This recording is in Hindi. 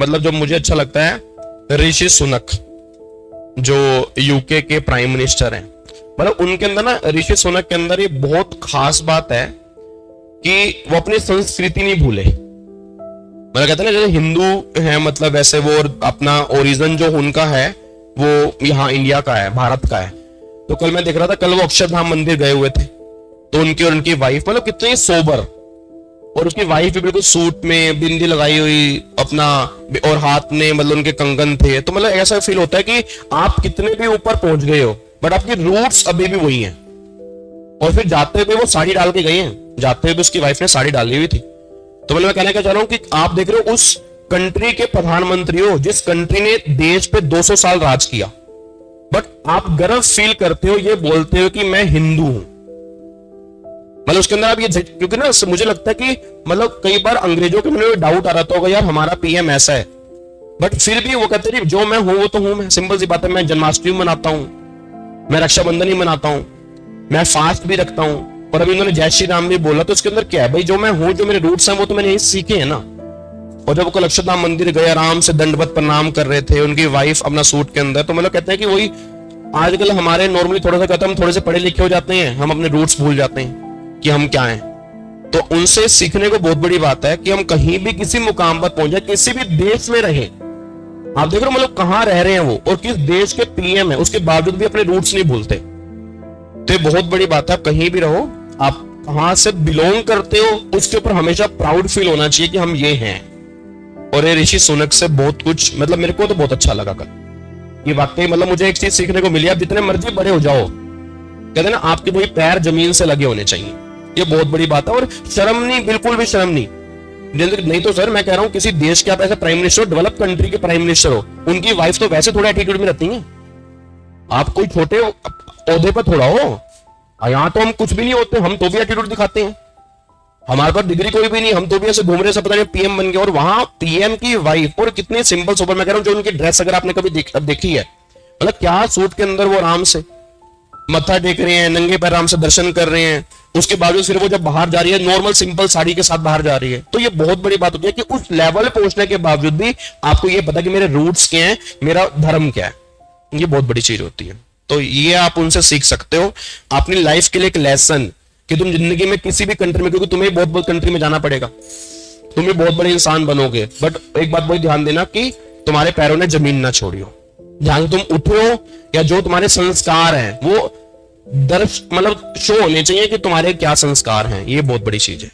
मतलब जो मुझे अच्छा लगता है ऋषि सुनक, जो यूके के प्राइम मिनिस्टर हैं, मतलब उनके अंदर ना, ऋषि सुनक के अंदर ये बहुत खास बात है कि वो अपनी संस्कृति नहीं भूले। मतलब कहते हैं ना, जैसे हिंदू है, मतलब वैसे वो अपना ओरिजिन जो उनका है वो यहाँ इंडिया का है, भारत का है। तो कल मैं देख रहा था, कल वो अक्षरधाम मंदिर गए हुए थे, तो उनकी और उनकी वाइफ मतलब कितनी सोबर, और उसकी वाइफ भी बिल्कुल सूट में, बिंदी लगाई हुई अपना, और हाथ में मतलब उनके कंगन थे। तो मतलब ऐसा फील होता है कि आप कितने भी ऊपर पहुंच गए हो बट आपकी रूट्स अभी भी वही हैं। और फिर जाते हुए वो साड़ी डाल के गई हैं, जाते हुए उसकी वाइफ ने साड़ी डाली हुई थी। तो मतलब मैं कहना क्या चाह रहा हूं कि आप देख रहे हो उस कंट्री के प्रधानमंत्री हो जिस कंट्री ने देश पे 200 साल राज किया, बट आप गर्व फील करते हो, ये बोलते हो कि मैं हिंदू हूं। मतलब उसके अंदर आप ये, क्योंकि ना मुझे लगता है कि मतलब कई बार अंग्रेजों के मन में डाउट आ रहा होगा, यार हमारा पीएम ऐसा है, बट फिर भी वो कहते हैं जो मैं हूं वो तो हूं मैं। सिंपल सी बात है, मैं जन्माष्टमी मनाता हूं, मैं रक्षाबंधन ही मनाता हूं, मैं फास्ट भी रखता हूं, और अभी उन्होंने जय श्री राम भी बोला, तो इसके अंदर क्या है भाई, जो मैं हूं, जो मेरे रूट्स हैं वो तो मैंने यही सीखे हैं ना। और जब वो कल अक्षरधाम मंदिर गए, आराम से दंडवत प्रणाम कर रहे थे, उनकी वाइफ अपना सूट के अंदर, तो मतलब कहते हैं कि वही आजकल हमारे नॉर्मली थोड़ा सा कहते हैं, हम थोड़े से पढ़े लिखे हो जाते हैं, हम अपने रूट्स भूल जाते हैं कि हम क्या हैं। तो उनसे सीखने को बहुत बड़ी बात है कि हम कहीं भी किसी मुकाम पर पहुंच जाए, किसी भी देश में रहे, आप देख रहे हो मतलब कहां रह रहे हैं वो और किस देश के पीएम है, उसके बावजूद भी अपने रूट्स नहीं भूलते। तो ये बहुत बड़ी बात है, आप कहीं भी रहो, आप कहां से बिलोंग करते हो, उसके ऊपर हमेशा प्राउड फील होना चाहिए कि हम ये हैं। और ये ऋषि सुनक से बहुत कुछ, मतलब मेरे को तो बहुत अच्छा लगा कल ये वाकई, मतलब मुझे एक चीज सीखने को मिली, आप जितने मर्जी बड़े हो जाओ, कहते हैं ना, आपके वही पैर जमीन से लगे होने चाहिए। ये बहुत बड़ी बात है, और शर्म नहीं, बिल्कुल भी शर्म नहीं। नहीं तो सर मैं कह रहा हूं, किसी देश के आप ऐसे प्राइम मिनिस्टर हो, डेवलप कंट्री के प्राइम मिनिस्टर हो, उनकी वाइफ तो वैसे थोड़ा एटीट्यूड में रहती है। आप कोई छोटे ओहदे पर थोड़ा हो, यहां तो हम कुछ भी नहीं होते, हम तो भी एटीट्यूड दिखाते हैं, हमारे पास डिग्री कोई भी नहीं, हम तो भी ऐसे घूम रहे से पता नहीं पीएम बन गए। और वहां पीएम की वाइफ, और कितनी सिंपल सोबर, मैं कह रहा हूं जो उनकी ड्रेस अगर आपने कभी देखी है, मतलब क्या सूट के अंदर वो आराम से मत्था टेक रहे हैं, नंगे पैर आराम से दर्शन कर रहे हैं, उसके बावजूद फिर वो जब बाहर जा रही है नॉर्मल सिंपल साड़ी के साथ बाहर जा रही है। तो ये बहुत बड़ी बात होती है कि उस लेवल पहुंचने के बावजूद भी आपको ये पता कि मेरे रूट्स क्या हैं, मेरा धर्म क्या है, ये बहुत बड़ी चीज होती है। तो ये आप उनसे सीख सकते हो अपनी लाइफ के लिए एक लेसन, कि तुम जिंदगी में किसी भी कंट्री में, क्योंकि तुम्हें बहुत बहुत कंट्री में जाना पड़ेगा, तुम भी बहुत बड़े इंसान बनोगे, बट एक बात वही ध्यान देना कि तुम्हारे पैरों ने जमीन ना छोड़ी हो, जहां तुम उठे हो या जो तुम्हारे संस्कार हैं वो मतलब शो होने चाहिए कि तुम्हारे क्या संस्कार हैं। ये बहुत बड़ी चीज है।